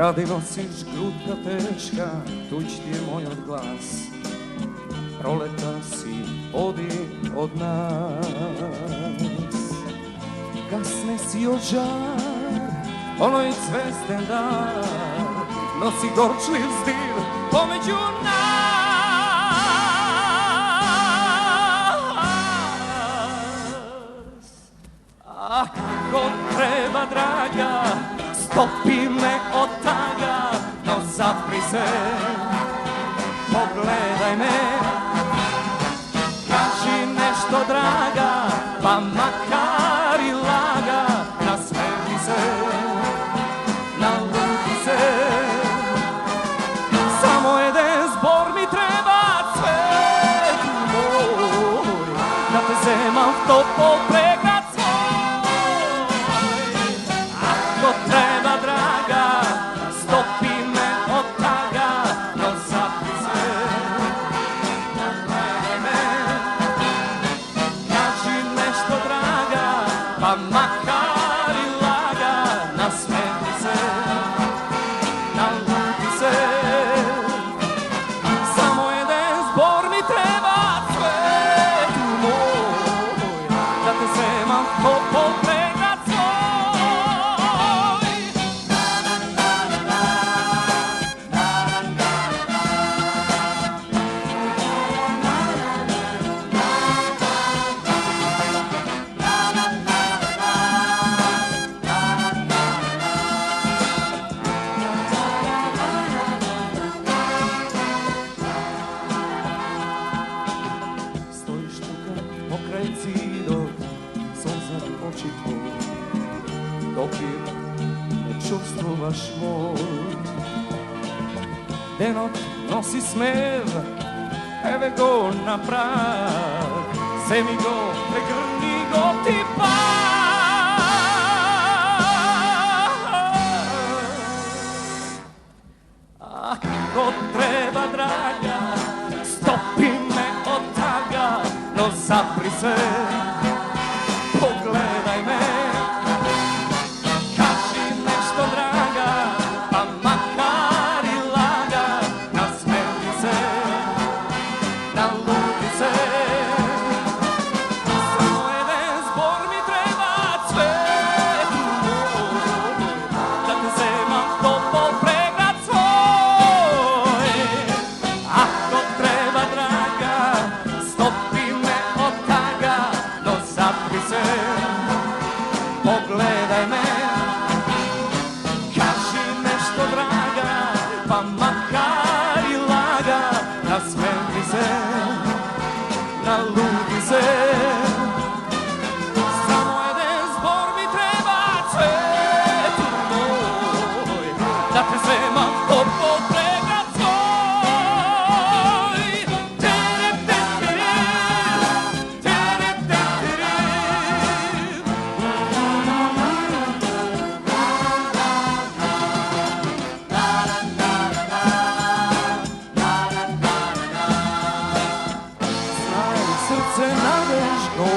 Radi nosiš grutka teška, tuđ ti je moj odglas. Proleta si, odi od nas. Gasne si od žar, ono je cvesten dar. Nosi gorčliv zdir pomeđu nas. Ako treba, draga, stopi me od taga, no zapri se, pogledaj me, kaži nešto, draga, pa makar i laga, nasmeti se, naluti se. Samo jedan zbor mi treba, cvet moj, da te zemam v to popregat svoj. Ako treba, draga, stopi me od taga, no zapri se, pogledaj me, kaži nešto, draga, pa makar i laga, nasmeti se, naluti se. Samo jedan zbor mi treba, cvetu moj, da te zemam ko popregat svoj. Stojiš tukad pokraj zidov, solzat oči tvoj, dopir ne čuvstvovaš moj. Denot nosi smev, eve go na prag, zemi go, pregrni go ti Ako treba, draga, stopi me od taga, no zapri se, pogledaj me, kaži nešto, draga, pa makar i laga, nasmeti se, naluti se. Samo jedan zbor mi treba, cvetu moj, da te zemam ko popregat svoj. Ako treba, draga, stopi me od taga, no zapri se, pogledaj me, kaži nešto, draga, pa makar i laga, nasmeti se, naluti se. Samo jedan zbor mi treba, cvetu moj, da te zemam ko popregat svoj. Tere, tere, tere, tere. Znaj, srce nadež go,